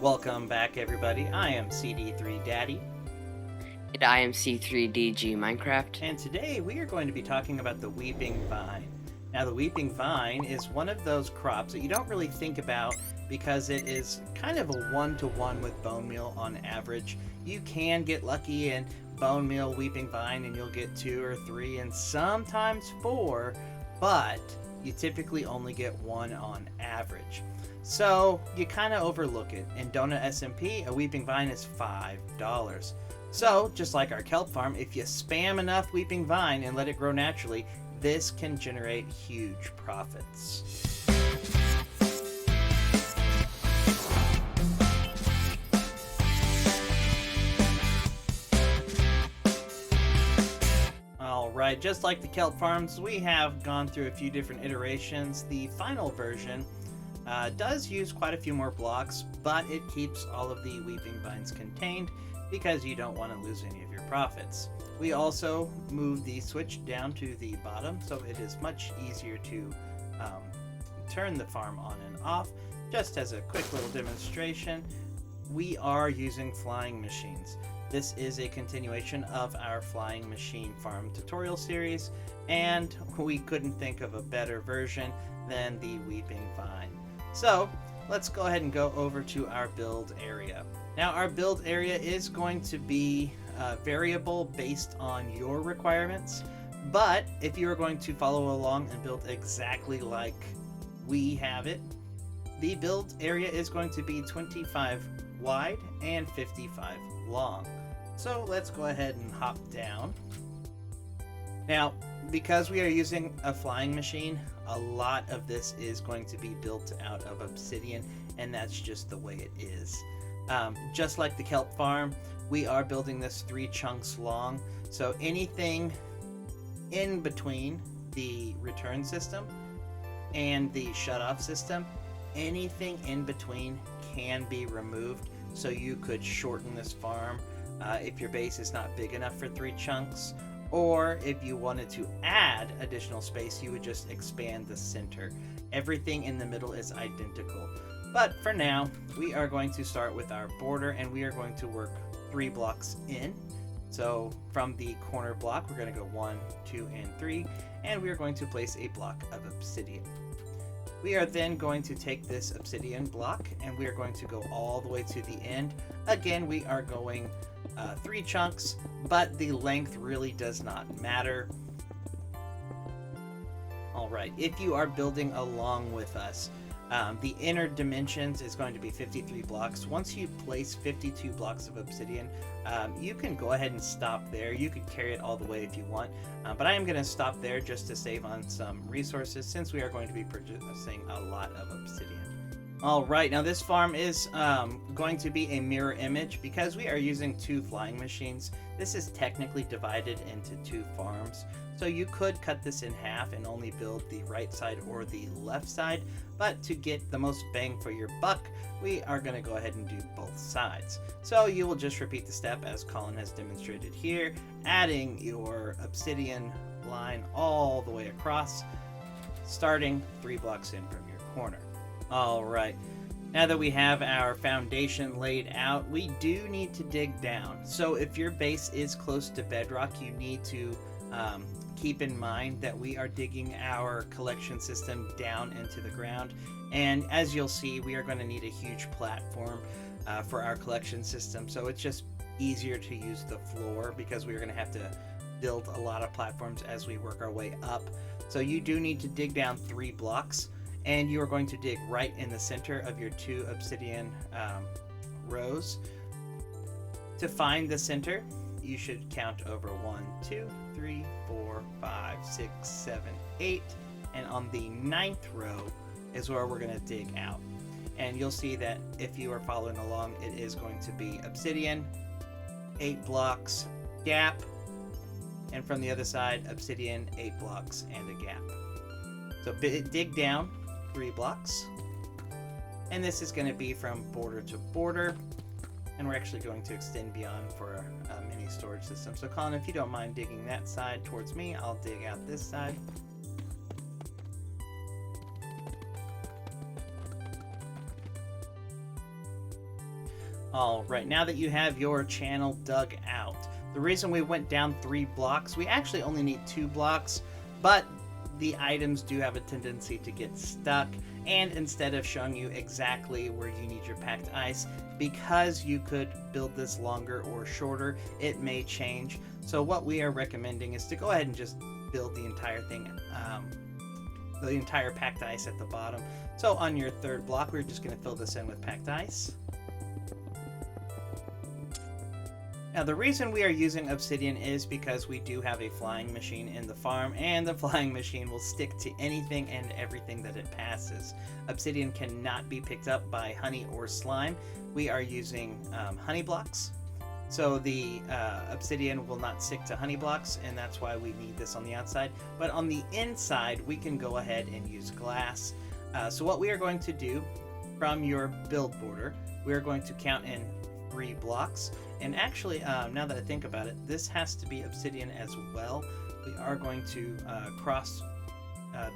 Welcome back, everybody. I am CD3 Daddy, And I am C3DG Minecraft. and today we are going to be talking about the weeping vine. Now, the weeping vine is one of those crops that you don't really think about because it is kind of a one-to-one with bone meal on average. You can get lucky in bone meal, weeping vine, and you'll get 2 or 3 and sometimes 4, but you typically only get 1 on average. So you kind of overlook it. In DonutSMP, a weeping vine is $5. So, just like our kelp farm, if you spam enough weeping vine and let it grow naturally, this can generate huge profits. Alright, just like the kelp farms, we have gone through a few different iterations. The final version does use quite a few more blocks, but it keeps all of the weeping vines contained because you don't want to lose any of your profits. We also move the switch down to the bottom, so it is much easier to turn the farm on and off. Just as a quick little demonstration, we are using flying machines. This is a continuation of our flying machine farm tutorial series, and we couldn't think of a better version than the weeping vine. So let's go ahead and go over to our build area. Now, our build area is going to be variable based on your requirements, but if you are going to follow along and build exactly like we have it, the build area is going to be 25 wide and 55 long. So let's go ahead and hop down. Now, because we are using a flying machine, a lot of this is going to be built out of obsidian, and that's just the way it is. Just like the kelp farm, we are building this 3 chunks long, so anything in between the return system and the shut-off system, anything in between can be removed, so you could shorten this farm if your base is not big enough for 3 chunks, or if you wanted to add additional space, you would just expand the center. Everything in the middle is identical. But for now, we are going to start with our border, and we are going to work 3 blocks in. So from the corner block, we're going to go 1, 2, and 3, and we are going to place a block of obsidian. We are then going to take this obsidian block, and we are going to go all the way to the end. Again, we are going 3 chunks, but the length really does not matter. Alright, if you are building along with us, the inner dimensions is going to be 53 blocks. Once you place 52 blocks of obsidian, you can go ahead and stop there. You could carry it all the way if you want, but I am going to stop there just to save on some resources since we are going to be purchasing a lot of obsidian. Alright, now this farm is going to be a mirror image. Because we are using 2 flying machines, this is technically divided into 2 farms. So you could cut this in half and only build the right side or the left side, but to get the most bang for your buck, we are going to go ahead and do both sides. So you will just repeat the step as Colin has demonstrated here, adding your obsidian line all the way across, starting 3 blocks in from your corner. Alright, now that we have our foundation laid out, we do need to dig down. So if your base is close to bedrock, you need to keep in mind that we are digging our collection system down into the ground. And as you'll see, we are going to need a huge platform for our collection system. So it's just easier to use the floor because we're going to have to build a lot of platforms as we work our way up. So you do need to dig down 3 blocks. And you are going to dig right in the center of your 2 obsidian rows. To find the center, you should count over 1, 2, 3, 4, 5, 6, 7, 8. And on the 9th row is where we're going to dig out. And you'll see that if you are following along, it is going to be obsidian, 8 blocks, gap. And from the other side, obsidian, 8 blocks, and a gap. So dig down 3 blocks, and this is going to be from border to border, and we're actually going to extend beyond for a mini storage system. So Colin, if you don't mind digging that side towards me, I'll dig out this side. Alright, now that you have your channel dug out, the reason we went down 3 blocks, we actually only need 2 blocks, but the items do have a tendency to get stuck, and instead of showing you exactly where you need your packed ice, because you could build this longer or shorter, it may change. So what we are recommending is to go ahead and just build the entire thing, the entire packed ice at the bottom. So on your 3rd block, we're just going to fill this in with packed ice. Now the reason we are using obsidian is because we do have a flying machine in the farm, and the flying machine will stick to anything and everything that it passes. Obsidian cannot be picked up by honey or slime. We are using honey blocks, so the obsidian will not stick to honey blocks, and that's why we need this on the outside. But on the inside, we can go ahead and use glass. So what we are going to do from your build border, we are going to count in 3 blocks. And actually, now that I think about it, this has to be obsidian as well. We are going to cross,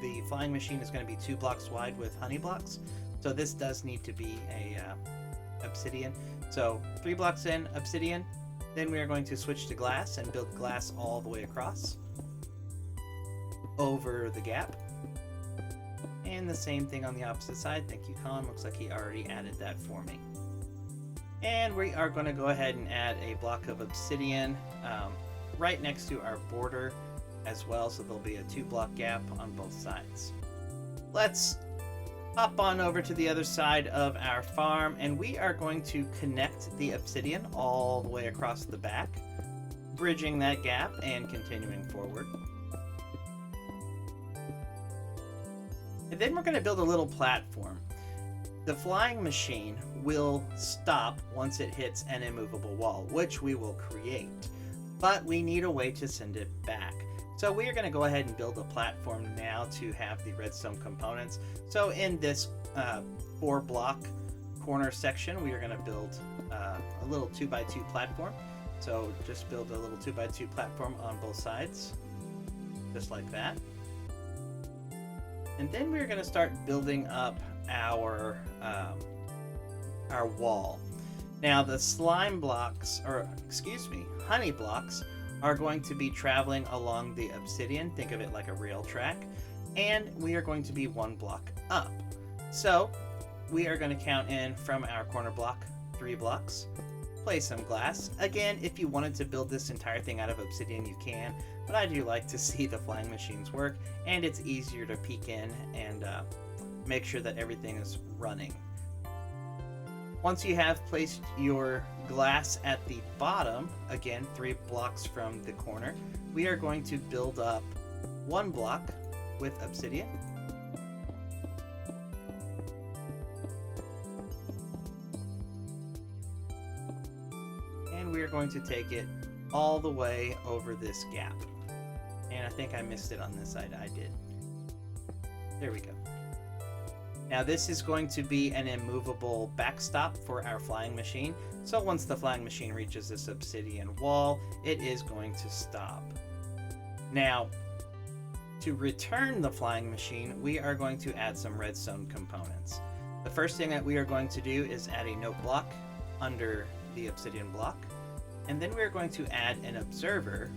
the flying machine is going to be 2 blocks wide with honey blocks. So this does need to be a obsidian. So 3 blocks in, obsidian. Then we are going to switch to glass and build glass all the way across over the gap. And the same thing on the opposite side. Thank you, Colin. Looks like he already added that for me. And we are going to go ahead and add a block of obsidian right next to our border as well, so there'll be a 2-block gap on both sides. Let's hop on over to the other side of our farm, and we are going to connect the obsidian all the way across the back, bridging that gap and continuing forward. And then we're going to build a little platform. The flying machine will stop once it hits an immovable wall, which we will create, but we need a way to send it back. So we are going to go ahead and build a platform now to have the redstone components. So in this 4-block corner section, we are going to build a little 2x2 platform. So just build a little 2x2 platform on both sides, just like that. And then we're going to start building up our wall. Now the slime blocks, or excuse me, honey blocks, are going to be traveling along the obsidian. Think of it like a rail track, and we are going to be 1 block up. So we are going to count in from our corner block 3 blocks, place some glass. Again, if you wanted to build this entire thing out of obsidian, you can, but I do like to see the flying machines work, and it's easier to peek in and make sure that everything is running. Once you have placed your glass at the bottom, again 3 blocks from the corner, we are going to build up 1 block with obsidian. And we are going to take it all the way over this gap. And I think I missed it on this side. I did. There we go. Now this is going to be an immovable backstop for our flying machine. So once the flying machine reaches this obsidian wall, it is going to stop. Now, to return the flying machine, we are going to add some redstone components. The first thing that we are going to do is add a note block under the obsidian block. And then we're going to add an observer,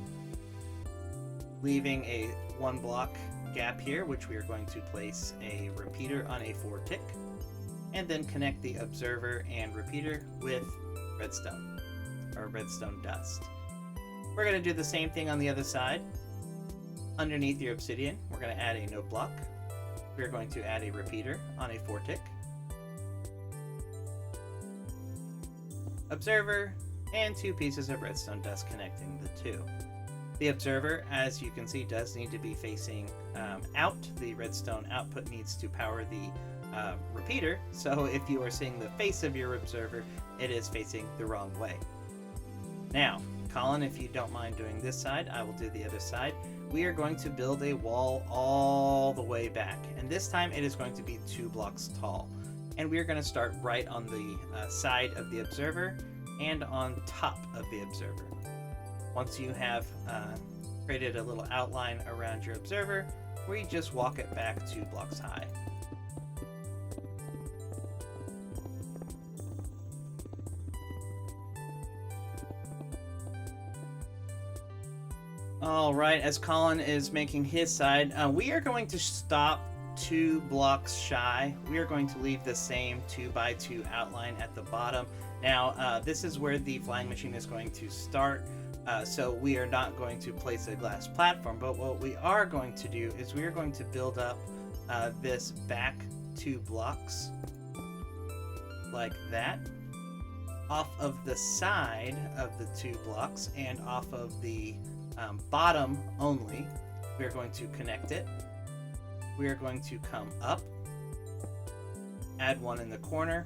leaving a 1 block gap here, which we are going to place a repeater on a 4-tick, and then connect the observer and repeater with redstone, or redstone dust. We're going to do the same thing on the other side. Underneath your obsidian, we're going to add a note block. We're going to add a repeater on a 4-tick, observer, and 2 pieces of redstone dust connecting the 2. The observer, as you can see, does need to be facing out. The redstone output needs to power the repeater, so if you are seeing the face of your observer, it is facing the wrong way. Now, Colin, if you don't mind doing this side, I will do the other side. We are going to build a wall all the way back, and this time it is going to be 2 blocks tall. And we are going to start right on the side of the observer and on top of the observer. Once you have created a little outline around your observer, we just walk it back 2 blocks high. All right, as Colin is making his side, we are going to stop 2 blocks shy. We are going to leave the same 2x2 outline at the bottom. Now, this is where the flying machine is going to start. So we are not going to place a glass platform, but what we are going to do is we are going to build up this back 2 blocks like that off of the side of the 2 blocks and off of the bottom only. We are going to connect it. We are going to come up, add 1 in the corner,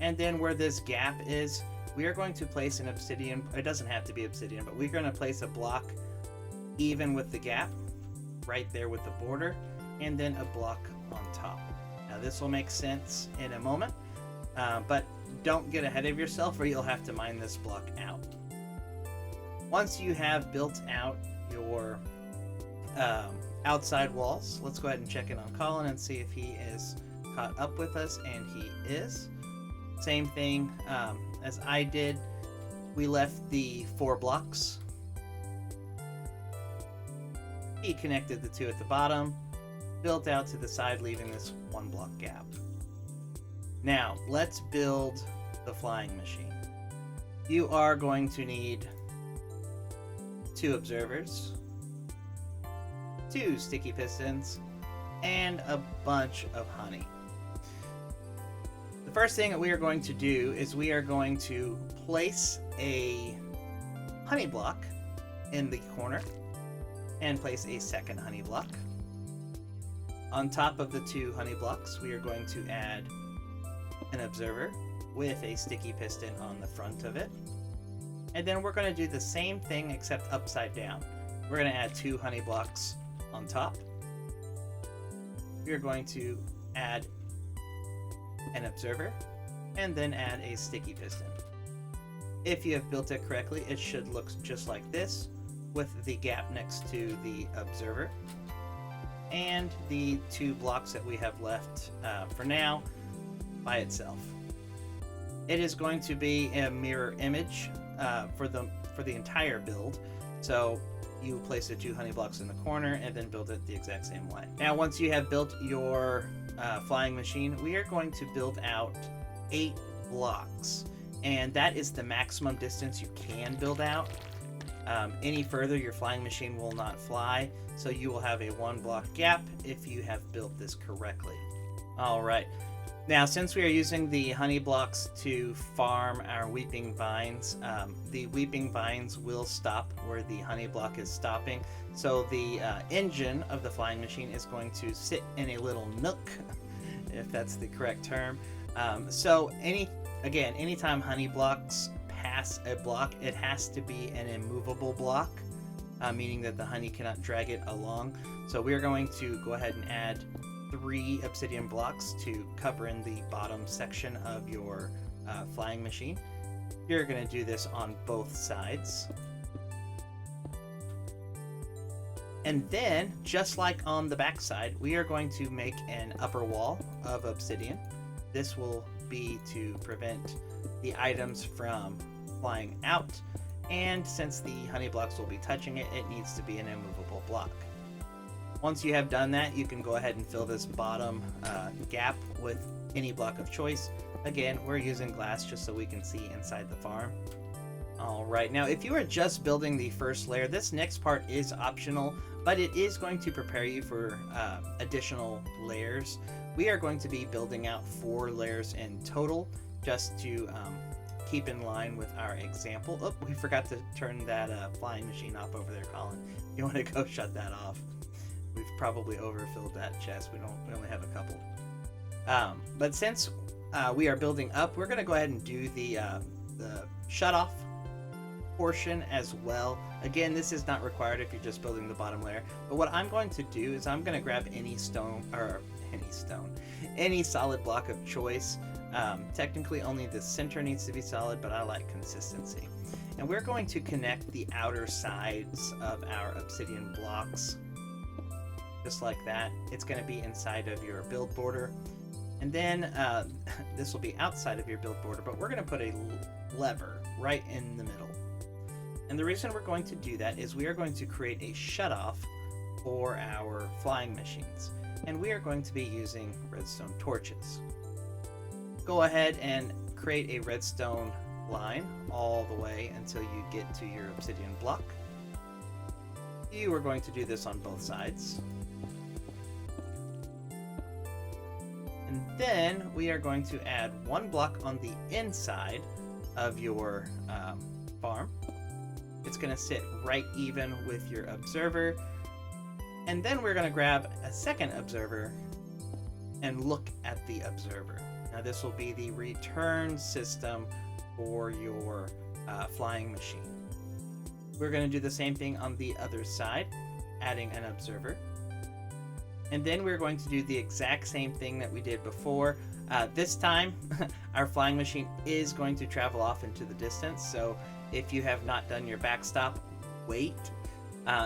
and then where this gap is, we are going to place an obsidian. It doesn't have to be obsidian, but we're going to place a block even with the gap right there with the border, and then a block on top. Now this will make sense in a moment, but don't get ahead of yourself or you'll have to mine this block out. Once you have built out your outside walls, let's go ahead and check in on Colin and see if he is caught up with us, and he is. Same thing as I did. We left the 4 blocks. He connected the 2 at the bottom, built out to the side, leaving this 1 block gap. Now, let's build the flying machine. You are going to need 2 observers, 2 sticky pistons, and a bunch of honey. The first thing that we are going to do is we are going to place a honey block in the corner and place a second honey block. On top of the 2 honey blocks, we are going to add an observer with a sticky piston on the front of it. And then we're going to do the same thing except upside down. We're going to add 2 honey blocks on top. We're going to add an observer and then add a sticky piston. If you have built it correctly, it should look just like this, with the gap next to the observer and the 2 blocks that we have left for now by itself. It is going to be a mirror image for the entire build, so you place the 2 honey blocks in the corner and then build it the exact same way. Now, once you have built your flying machine, we are going to build out 8 blocks, and that is the maximum distance you can build out. Any further, your flying machine will not fly, so you will have a 1 block gap if you have built this correctly. All right. Now, since we are using the honey blocks to farm our weeping vines, the weeping vines will stop where the honey block is stopping. So the engine of the flying machine is going to sit in a little nook, if that's the correct term. So anytime honey blocks pass a block, it has to be an immovable block, meaning that the honey cannot drag it along. So we are going to go ahead and add 3 obsidian blocks to cover in the bottom section of your flying machine. You're going to do this on both sides. And then, just like on the back side, we are going to make an upper wall of obsidian. This will be to prevent the items from flying out, and since the honey blocks will be touching it, it needs to be an immovable block. Once you have done that, you can go ahead and fill this bottom gap with any block of choice. Again, we're using glass just so we can see inside the farm. Alright, now if you are just building the first layer, this next part is optional, but it is going to prepare you for additional layers. We are going to be building out 4 layers in total, just to keep in line with our example. Oh, we forgot to turn that flying machine off over there, Colin. You want to go shut that off? We've probably overfilled that chest. We only have a couple. But since we are building up, we're going to go ahead and do the shut off portion as well. Again, this is not required if you're just building the bottom layer. But what I'm going to do is I'm going to grab any solid block of choice. Technically, only the center needs to be solid, but I like consistency. And we're going to connect the outer sides of our obsidian blocks. Just like that. It's going to be inside of your build border, and then this will be outside of your build border, but we're going to put a lever right in the middle. And the reason we're going to do that is we are going to create a shutoff for our flying machines. And we are going to be using redstone torches. Go ahead and create a redstone line all the way until you get to your obsidian block. You are going to do this on both sides. And then we are going to add one block on the inside of your farm. It's going to sit right even with your observer. And then we're going to grab a second observer and look at the observer. Now this will be the return system for your flying machine. We're going to do the same thing on the other side, adding an observer. And then we're going to do the exact same thing that we did before. This time, our flying machine is going to travel off into the distance. So if you have not done your backstop, wait.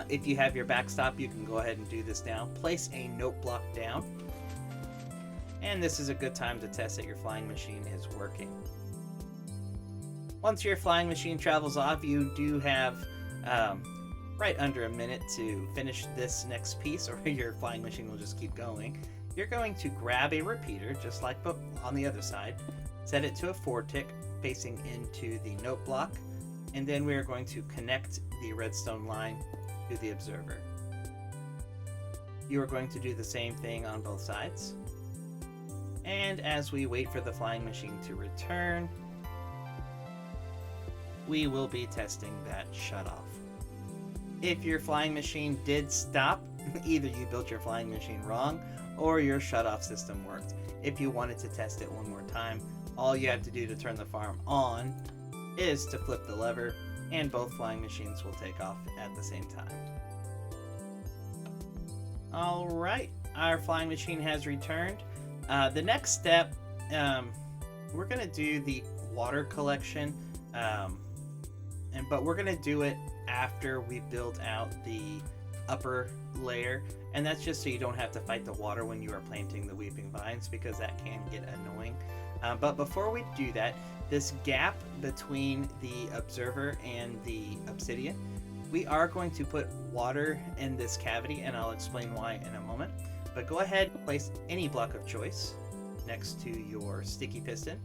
If you have your backstop, you can go ahead and do this now. Place a note block down. And this is a good time to test that your flying machine is working. Once your flying machine travels off, you do have right under a minute to finish this next piece, or your flying machine will just keep going. You're going to grab a repeater, just like on the other side, set it to a 4 tick facing into the note block, and then we are going to connect the redstone line to the observer. You are going to do the same thing on both sides. And as we wait for the flying machine to return, we will be testing that shutoff. If your flying machine did stop, either you built your flying machine wrong or your shutoff system worked. If you wanted to test it one more time, all you have to do to turn the farm on is to flip the lever, and both flying machines will take off at the same time. Alright, our flying machine has returned. The next step, we're going to do the water collection, but we're going to do it after we build out the upper layer, and that's just so you don't have to fight the water when you are planting the weeping vines, because that can get annoying. But before we do that, this gap between the observer and the obsidian, we are going to put water in this cavity, and I'll explain why in a moment. But go ahead and place any block of choice next to your sticky piston.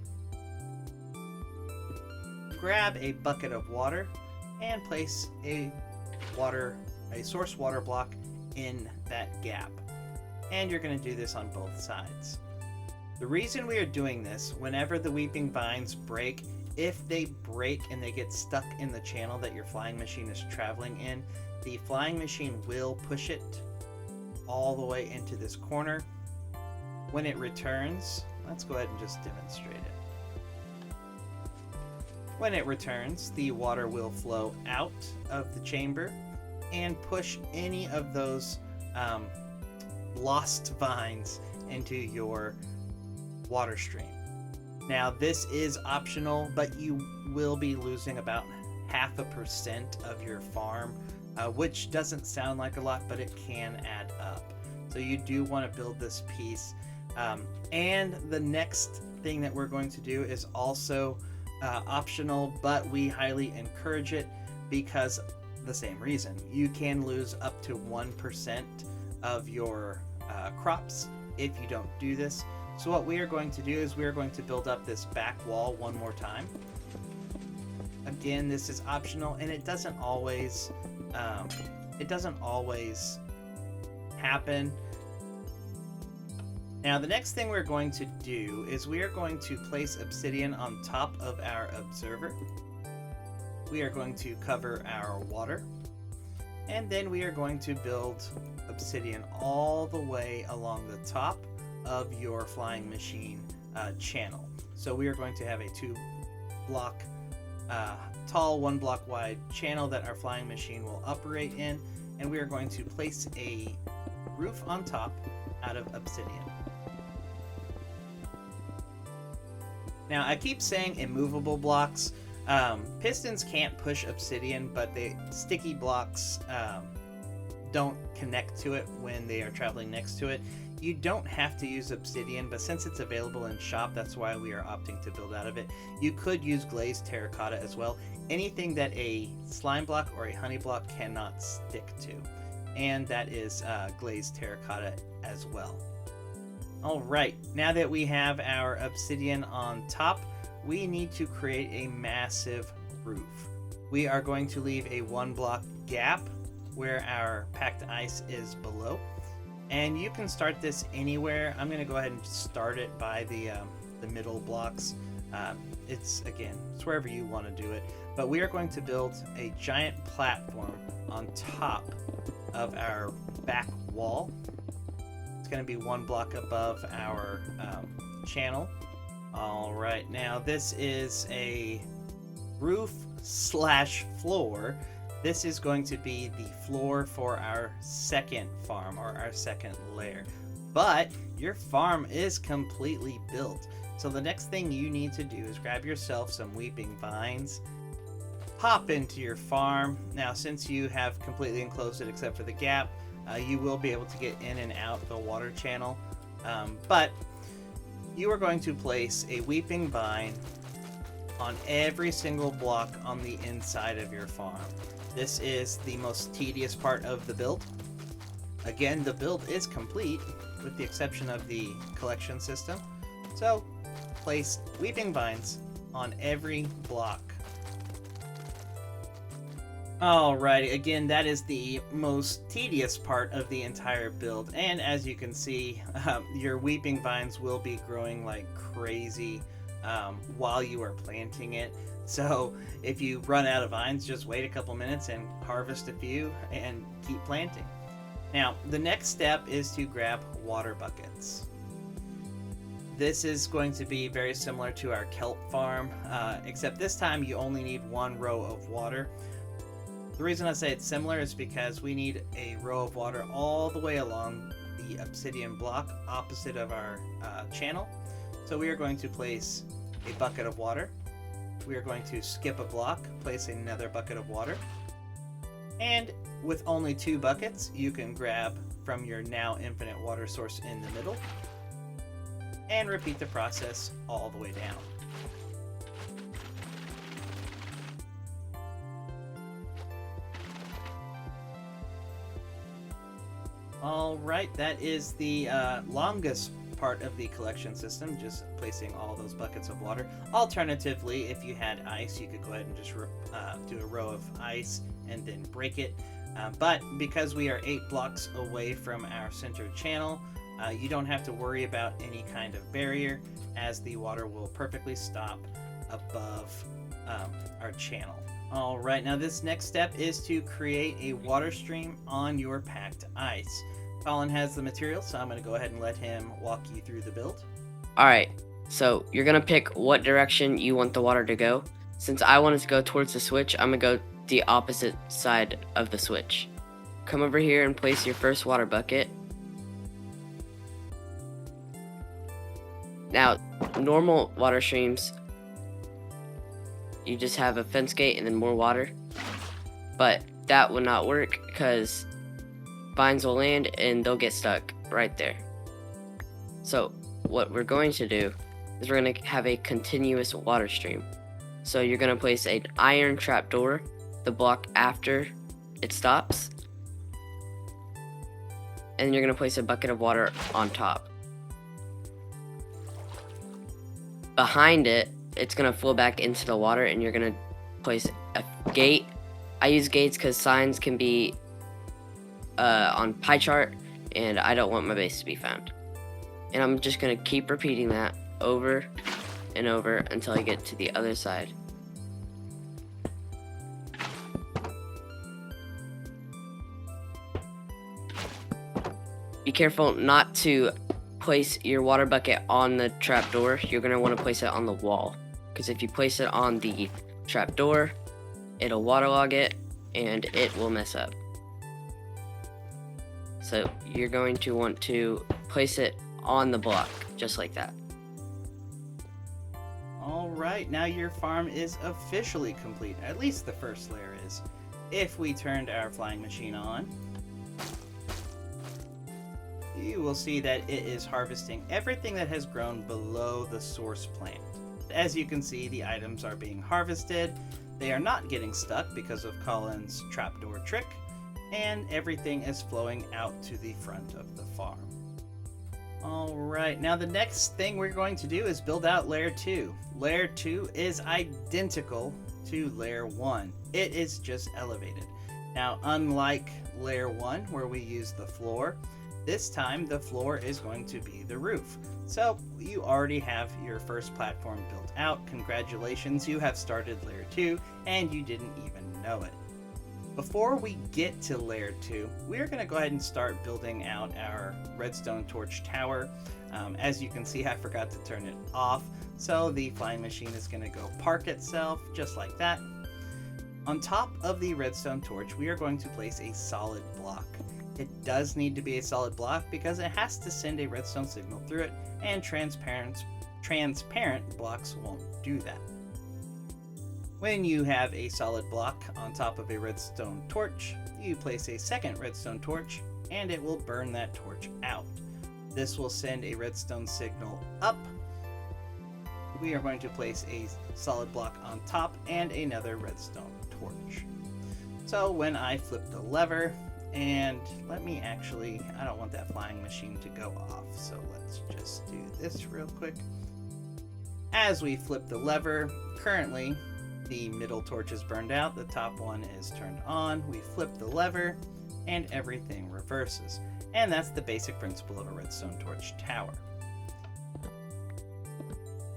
Grab a bucket of water and place a source water block in that gap. And you're going to do this on both sides. The reason we are doing this, whenever the weeping vines break, if they break and they get stuck in the channel that your flying machine is traveling in, the flying machine will push it all the way into this corner. When it returns, let's go ahead and just demonstrate it. When it returns, the water will flow out of the chamber and push any of those lost vines into your water stream. Now this is optional, but you will be losing about 0.5% of your farm, which doesn't sound like a lot, but it can add up. So you do want to build this piece. And the next thing that we're going to do is also optional, but we highly encourage it because the same reason. You can lose up to 1% of your crops if you don't do this. So what we are going to do is we are going to build up this back wall one more time. Again, this is optional, and it doesn't always happen. Now the next thing we're going to do is we are going to place obsidian on top of our observer. We are going to cover our water, and then we are going to build obsidian all the way along the top of your flying machine channel. So we are going to have a 2-block tall, 1-block wide channel that our flying machine will operate in, and we are going to place a roof on top out of obsidian. Now I keep saying immovable blocks. Pistons can't push obsidian, but the sticky blocks don't connect to it when they are traveling next to it. You don't have to use obsidian, but since it's available in shop, that's why we are opting to build out of it. You could use glazed terracotta as well. Anything that a slime block or a honey block cannot stick to. And that is glazed terracotta as well. Alright, now that we have our obsidian on top, we need to create a massive roof. We are going to leave a 1 block gap where our packed ice is below. And you can start this anywhere. I'm going to go ahead and start it by the middle blocks. It's wherever you want to do it. But we are going to build a giant platform on top of our back wall. It's going to be 1 block above our channel. Alright, now this is a roof / floor. This is going to be the floor for our second farm, or our second lair. But your farm is completely built. So the next thing you need to do is grab yourself some weeping vines, hop into your farm. Now, since you have completely enclosed it except for the gap, you will be able to get in and out the water channel. But you are going to place a weeping vine on every single block on the inside of your farm. This is the most tedious part of the build. Again, the build is complete with the exception of the collection system. So, place weeping vines on every block. Alrighty, again, that is the most tedious part of the entire build. And as you can see, your weeping vines will be growing like crazy while you are planting it. So if you run out of vines, just wait a couple minutes and harvest a few and keep planting. Now, the next step is to grab water buckets. This is going to be very similar to our kelp farm, except this time you only need 1 row of water. The reason I say it's similar is because we need a row of water all the way along the obsidian block opposite of our channel. So we are going to place a bucket of water. We are going to skip a block, place another bucket of water. And with only 2 buckets, you can grab from your now infinite water source in the middle and repeat the process all the way down. Alright, that is the longest part of the collection system, just placing all those buckets of water. Alternatively, if you had ice, you could go ahead and just do a row of ice and then break it. But because we are 8 blocks away from our center channel, you don't have to worry about any kind of barrier, as the water will perfectly stop above our channel. Alright, now this next step is to create a water stream on your packed ice. Colin has the material, so I'm going to go ahead and let him walk you through the build. Alright, so you're going to pick what direction you want the water to go. Since I want it to go towards the switch, I'm going to go the opposite side of the switch. Come over here and place your first water bucket. Now, normal water streams, you just have a fence gate and then more water. But that would not work because vines will land and they'll get stuck right there. So what we're going to do is we're going to have a continuous water stream. So you're going to place an iron trapdoor the block after it stops, and you're going to place a bucket of water on top. Behind it, it's going to flow back into the water, and you're going to place a gate. I use gates because signs can be on pie chart, and I don't want my base to be found. And I'm just going to keep repeating that over and over until I get to the other side. Be careful not to place your water bucket on the trapdoor. You're going to want to place it on the wall, because if you place it on the trapdoor, it'll waterlog it and it will mess up. So you're going to want to place it on the block, just like that. Alright, now your farm is officially complete. At least the first layer is. If we turned our flying machine on, you will see that it is harvesting everything that has grown below the source plant. As you can see, the items are being harvested. They are not getting stuck because of Colin's trapdoor trick, and everything is flowing out to the front of the farm. Alright, now the next thing we're going to do is build out layer 2. Layer 2 is identical to layer 1. It is just elevated. Now, unlike layer 1 where we use the floor, this time the floor is going to be the roof. So you already have your first platform built out. Congratulations, you have started layer 2 and you didn't even know it. Before we get to layer 2, we're going to go ahead and start building out our redstone torch tower. As you can see, I forgot to turn it off, so the flying machine is going to go park itself just like that. On top of the redstone torch, we are going to place a solid block. It does need to be a solid block because it has to send a redstone signal through it, and transparent blocks won't do that. When you have a solid block on top of a redstone torch, you place a second redstone torch and it will burn that torch out. This will send a redstone signal up. We are going to place a solid block on top and another redstone torch. So when I flip the lever, and let me actually, I don't want that flying machine to go off, so let's just do this real quick. As we flip the lever, currently the middle torch is burned out, the top one is turned on, we flip the lever, and everything reverses. And that's the basic principle of a redstone torch tower.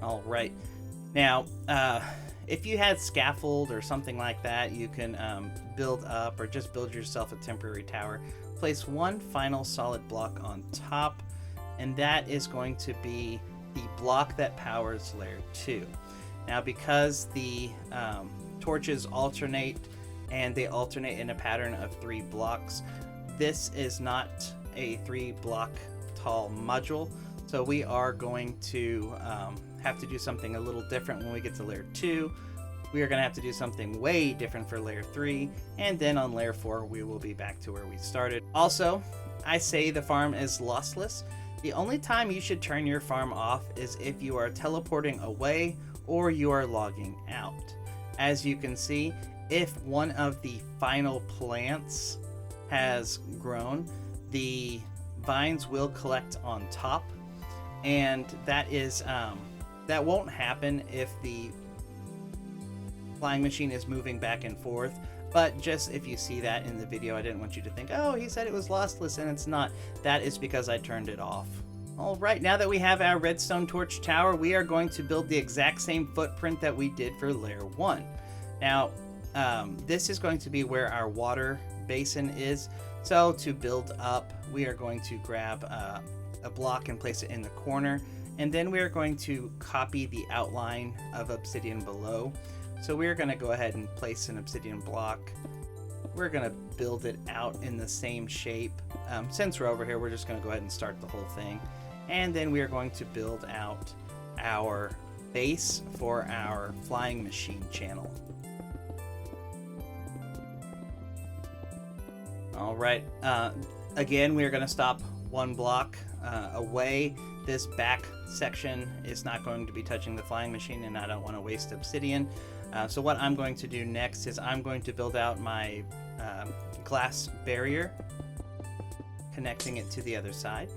Alright, now, if you had scaffold or something like that, you can build up or just build yourself a temporary tower. Place one final solid block on top, and that is going to be the block that powers layer 2. Now, because the torches alternate, and they alternate in a pattern of 3 blocks, this is not a 3-block tall module, so we are going to have to do something a little different when we get to layer 2. We are going to have to do something way different for layer 3, and then on layer 4 we will be back to where we started. Also, I say the farm is lossless. The only time you should turn your farm off is if you are teleporting away or you are logging out. As you can see, if one of the final plants has grown, the vines will collect on top, and that won't happen if the flying machine is moving back and forth. But just if you see that in the video, I didn't want you to think, oh, he said it was lossless, and it's not. That is because I turned it off. Alright, now that we have our redstone torch tower, we are going to build the exact same footprint that we did for layer 1. Now, this is going to be where our water basin is. So to build up, we are going to grab a block and place it in the corner. And then we are going to copy the outline of obsidian below. So we're going to go ahead and place an obsidian block. We're going to build it out in the same shape. Since we're over here, we're just going to go ahead and start the whole thing. And then we are going to build out our base for our flying machine channel. Alright, again, we are going to stop 1 block away. This back section is not going to be touching the flying machine, and I don't want to waste obsidian. So what I'm going to do next is I'm going to build out my glass barrier, connecting it to the other side.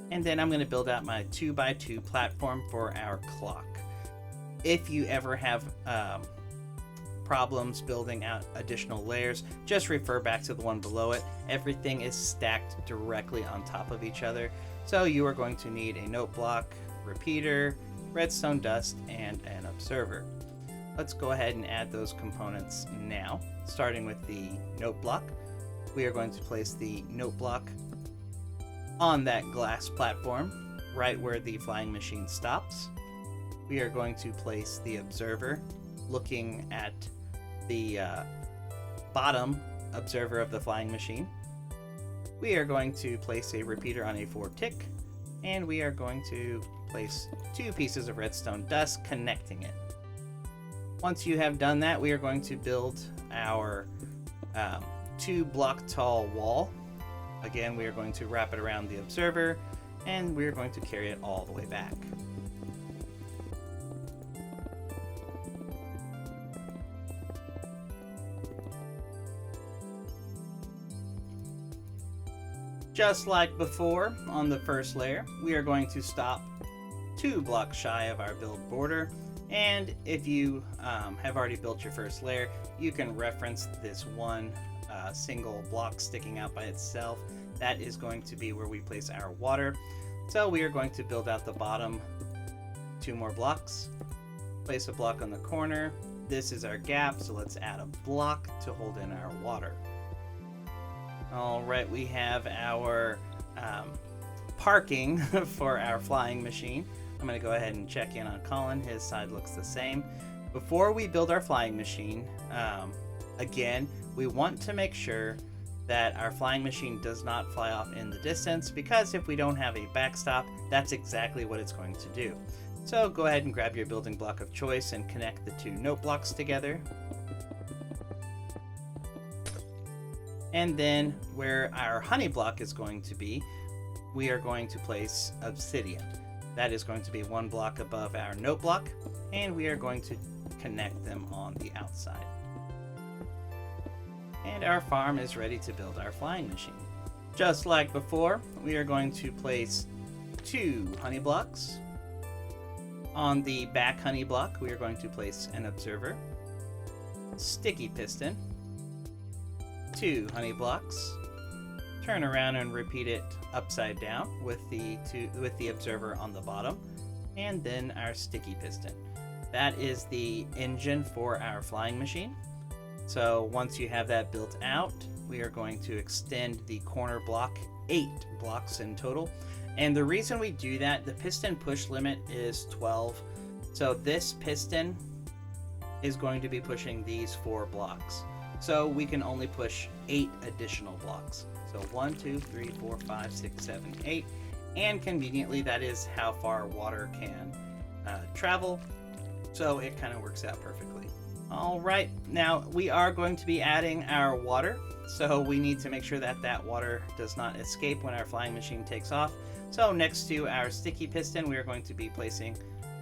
And then I'm going to build out my 2x2 platform for our clock. If you ever have problems building out additional layers, just refer back to the one below it. Everything is stacked directly on top of each other. So you are going to need a note block, repeater, redstone dust, and an observer. Let's go ahead and add those components now. Starting with the note block, we are going to place the note block on that glass platform, right where the flying machine stops. We are going to place the observer looking at the bottom observer of the flying machine. We are going to place a repeater on a 4 tick, and we are going to place 2 pieces of redstone dust connecting it. Once you have done that, we are going to build our 2-block tall wall. Again, we are going to wrap it around the observer, and we're going to carry it all the way back. Just like before on the first layer, we are going to stop 2 blocks shy of our build border, and if you have already built your first layer, you can reference this one single block sticking out by itself. That is going to be where we place our water. So we are going to build out the bottom 2 more blocks, place a block on the corner. This is our gap, so let's add a block to hold in our water. Alright, we have our parking for our flying machine. I'm going to go ahead and check in on Colin. His side looks the same. Before we build our flying machine, again, we want to make sure that our flying machine does not fly off in the distance, because if we don't have a backstop, that's exactly what it's going to do. So go ahead and grab your building block of choice and connect the 2 note blocks together. And then where our honey block is going to be, we are going to place obsidian. That is going to be 1 block above our note block, and we are going to connect them on the outside. And our farm is ready to build our flying machine. Just like before, we are going to place 2 honey blocks. On the back honey block, we are going to place an observer, sticky piston, 2 honey blocks, turn around and repeat it upside down with the observer on the bottom, and then our sticky piston. That is the engine for our flying machine. So once you have that built out, we are going to extend the corner block 8 blocks in total. And the reason we do that, the piston push limit is 12. So this piston is going to be pushing these 4 blocks. So we can only push 8 additional blocks. So 1, 2, 3, 4, 5, 6, 7, 8. And conveniently, that is how far water can travel. So it kind of works out perfectly. All right, now we are going to be adding our water. So we need to make sure that that water does not escape when our flying machine takes off. So next to our sticky piston, we are going to be placing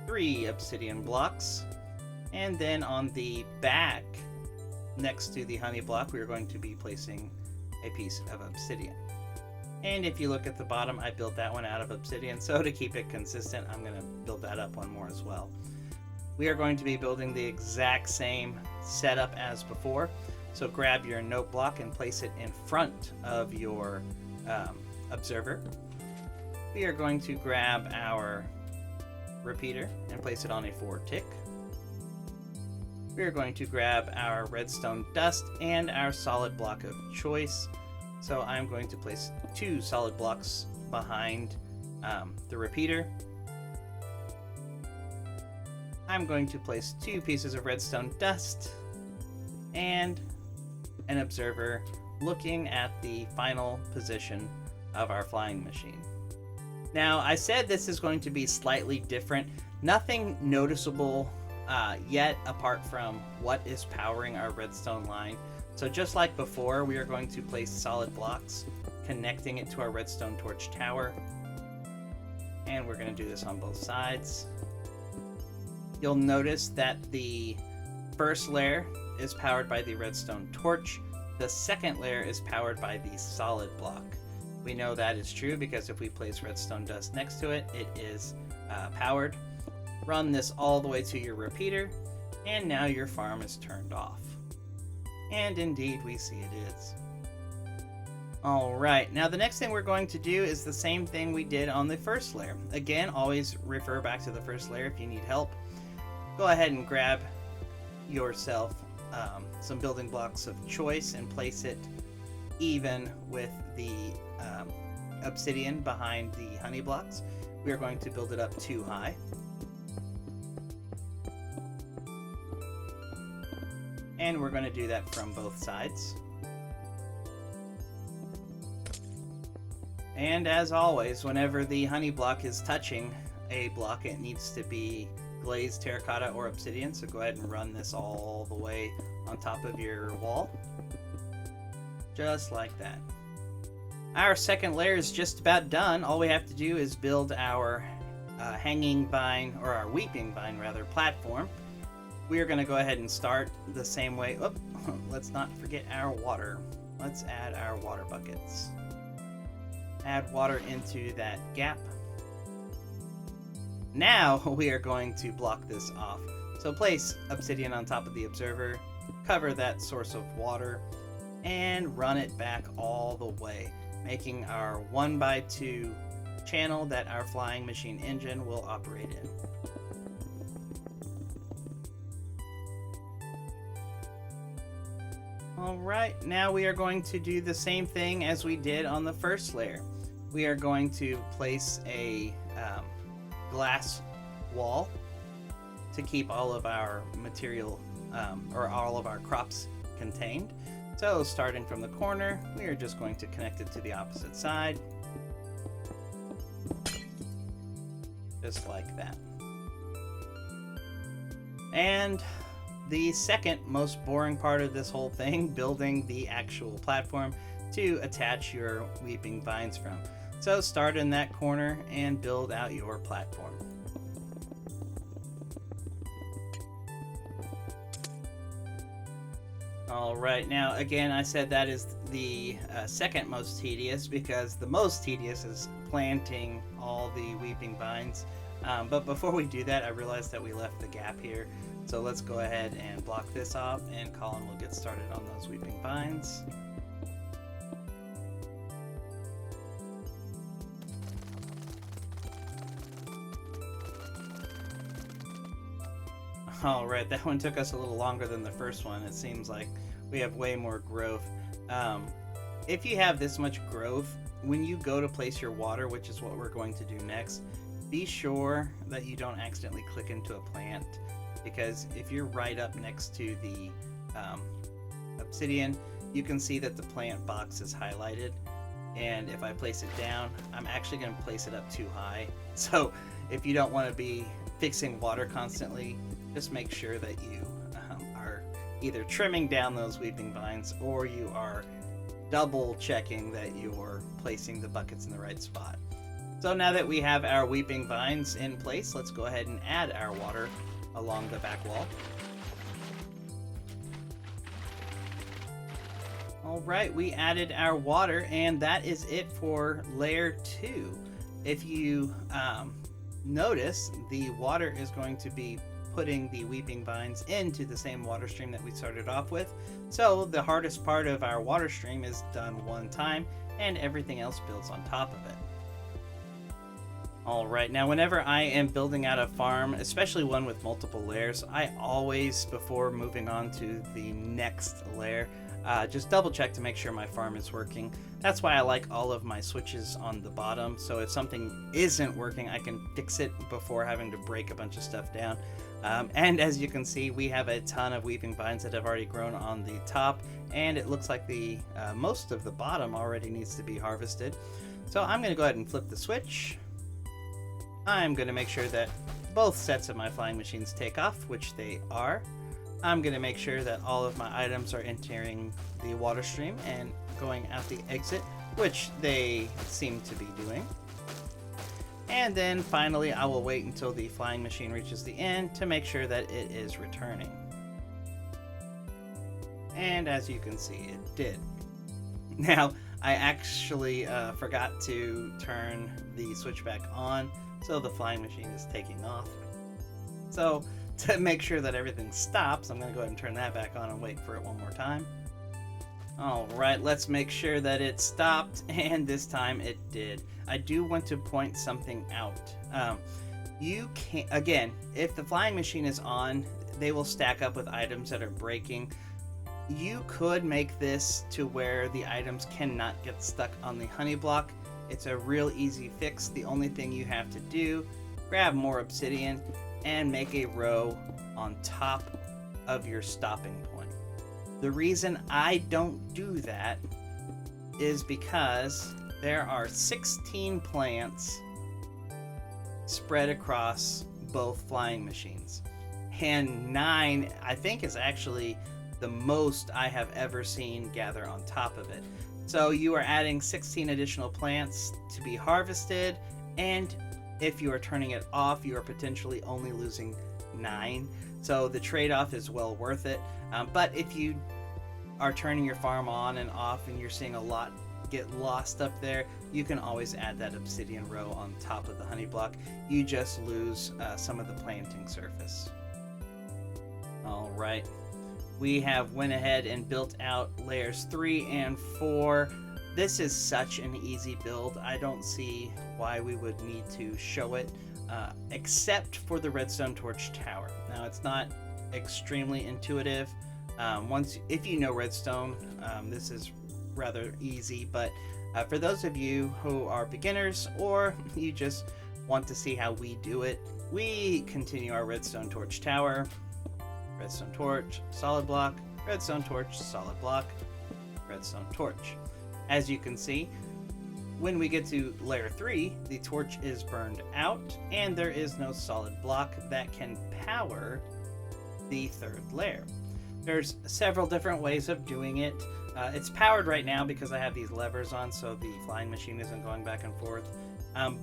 3 obsidian blocks. And then on the back, next to the honey block, we are going to be placing a piece of obsidian. And if you look at the bottom, I built that one out of obsidian. So to keep it consistent, I'm going to build that up one more as well. We are going to be building the exact same setup as before. So grab your note block and place it in front of your observer. We are going to grab our repeater and place it on a 4 tick. We are going to grab our redstone dust and our solid block of choice. So I'm going to place 2 solid blocks behind the repeater. I'm going to place 2 pieces of redstone dust and an observer looking at the final position of our flying machine. Now, I said this is going to be slightly different. Nothing noticeable yet apart from what is powering our redstone line. So just like before, we are going to place solid blocks connecting it to our redstone torch tower. And we're going to do this on both sides. You'll notice that the first layer is powered by the redstone torch. The second layer is powered by the solid block. We know that is true because if we place redstone dust next to it, it is powered. Run this all the way to your repeater, and now your farm is turned off. And indeed, we see it is. Alright, now the next thing we're going to do is the same thing we did on the first layer. Again, always refer back to the first layer if you need help. Go ahead and grab yourself some building blocks of choice and place it even with the obsidian behind the honey blocks. We are going to build it up 2 high. And we're going to do that from both sides. And as always, whenever the honey block is touching a block, it needs to be glazed terracotta or obsidian. So go ahead and run this all the way on top of your wall. Just like that. Our second layer is just about done. All we have to do is build our hanging vine, or our weeping vine rather, platform. We are going to go ahead and start the same way. Oh, let's not forget our water. Let's add our water buckets. Add water into that gap. Now we are going to block this off. So place obsidian on top of the observer, cover that source of water, and run it back all the way, making our 1x2 channel that our flying machine engine will operate in. Alright, now we are going to do the same thing as we did on the first layer. We are going to place a glass wall to keep all of our material or all of our crops contained. So starting from the corner, we are just going to connect it to the opposite side. Just like that. And the second most boring part of this whole thing, building the actual platform to attach your weeping vines from. So start in that corner and build out your platform. Alright, now again I said that is the second most tedious, because the most tedious is planting all the weeping vines. But before we do that, I realized that we left the gap here. So let's go ahead and block this off, and Colin will get started on those weeping vines. Alright, that one took us a little longer than the first one. It seems like we have way more growth. If you have this much growth, when you go to place your water, which is what we're going to do next, be sure that you don't accidentally click into a plant, because if you're right up next to the obsidian, you can see that the plant box is highlighted, and if I place it down, I'm actually going to place it up too high. So if you don't want to be fixing water constantly, just make sure that you are either trimming down those weeping vines, or you are double checking that you're placing the buckets in the right spot. So now that we have our weeping vines in place, let's go ahead and add our water along the back wall. Alright, we added our water, and that is it for layer 2. If you notice, the water is going to be putting the weeping vines into the same water stream that we started off with. So the hardest part of our water stream is done one time, and everything else builds on top of it. Alright, now whenever I am building out a farm, especially one with multiple layers, I always, before moving on to the next layer, just double check to make sure my farm is working. That's why I like all of my switches on the bottom, so if something isn't working, I can fix it before having to break a bunch of stuff down. And as you can see, we have a ton of weeping vines that have already grown on the top, and it looks like the most of the bottom already needs to be harvested. So I'm going to go ahead and flip the switch. I'm going to make sure that both sets of my flying machines take off, which they are. I'm going to make sure that all of my items are entering the water stream and going out the exit, which they seem to be doing. And then finally, I will wait until the flying machine reaches the end to make sure that it is returning. And as you can see, it did. Now, I actually forgot to turn the switch back on, so the flying machine is taking off. So to make sure that everything stops, I'm going to go ahead and turn that back on and wait for it one more time. Alright, let's make sure that it stopped, and this time it did. I do want to point something out. You can't, again, if the flying machine is on, they will stack up with items that are breaking. You could make this to where the items cannot get stuck on the honey block. It's a real easy fix. The only thing you have to do, grab more obsidian and make a row on top of your stopping point. The reason I don't do that is because there are 16 plants spread across both flying machines, and 9 I think is actually the most I have ever seen gather on top of it. So you are adding 16 additional plants to be harvested, and if you are turning it off, you are potentially only losing 9. So the trade-off is well worth it. But if you are turning your farm on and off and you're seeing a lot get lost up there, you can always add that obsidian row on top of the honey block. You just lose some of the planting surface. All right. We have went ahead and built out layers 3 and 4. This is such an easy build. I don't see why we would need to show it, except for the redstone torch tower. Now, it's not extremely intuitive. If you know redstone, this is rather easy, but for those of you who are beginners or you just want to see how we do it, we continue our redstone torch tower. Redstone torch, solid block, redstone torch, solid block, redstone torch. As you can see, when we get to layer 3, the torch is burned out and there is no solid block that can power the 3rd layer. There's several different ways of doing it. It's powered right now because I have these levers on, so the flying machine isn't going back and forth.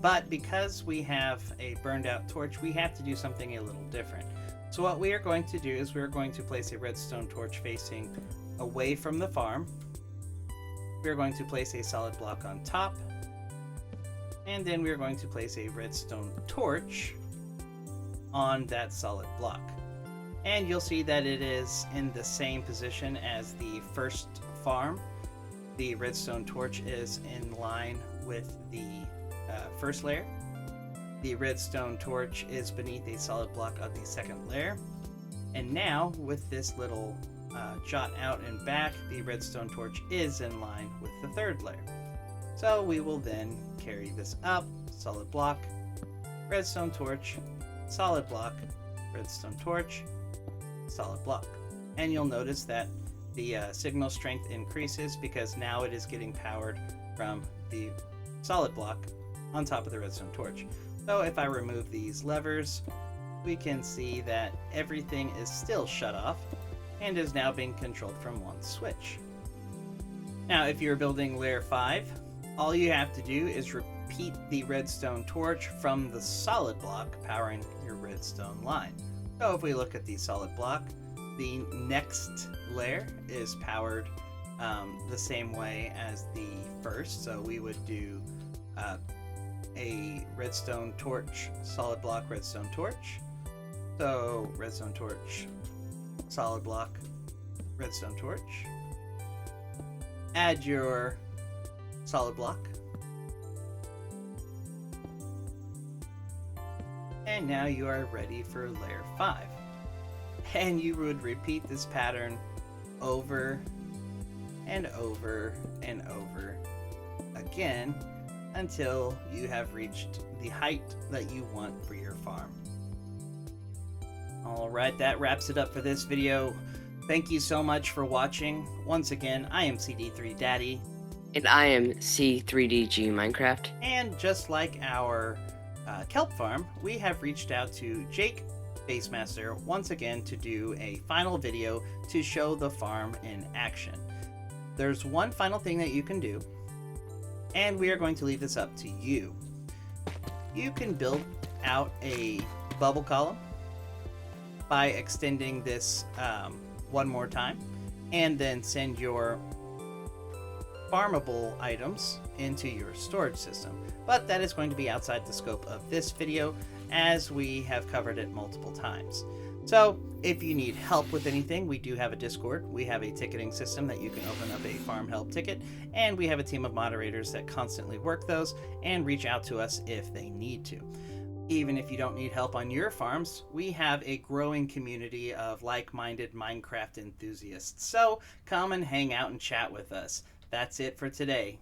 But because we have a burned out torch, we have to do something a little different. So what we are going to do is we're going to place a redstone torch facing away from the farm. We're going to place a solid block on top. And then we're going to place a redstone torch on that solid block. And you'll see that it is in the same position as the first farm. The redstone torch is in line with the first layer. The redstone torch is beneath a solid block of the 2nd layer. And now, with this little jot out and back, the redstone torch is in line with the 3rd layer. So we will then carry this up, solid block, redstone torch, solid block, redstone torch, solid block. And you'll notice that the signal strength increases because now it is getting powered from the solid block on top of the redstone torch. So if I remove these levers, we can see that everything is still shut off and is now being controlled from one switch. Now, if you're building layer 5, all you have to do is repeat the redstone torch from the solid block powering your redstone line. So if we look at the solid block, the next layer is powered the same way as the first. So we would do a redstone torch, solid block, redstone torch. So redstone torch, solid block, redstone torch. Add your solid block. And now you are ready for layer 5. And you would repeat this pattern over and over and over again until you have reached the height that you want for your farm. Alright, that wraps it up for this video. Thank you so much for watching. Once again, I am CD3 Daddy. And I am C3DG Minecraft. And just like our kelp farm, we have reached out to Jake Bassmaster once again to do a final video to show the farm in action. There's one final thing that you can do, and we are going to leave this up to you. You can build out a bubble column by extending this one more time, and then send your farmable items into your storage system. But that is going to be outside the scope of this video, as we have covered it multiple times. So if you need help with anything, we do have a Discord. We have a ticketing system that you can open up a farm help ticket, and we have a team of moderators that constantly work those and reach out to us if they need to. Even if you don't need help on your farms, we have a growing community of like-minded Minecraft enthusiasts. So come and hang out and chat with us. That's it for today.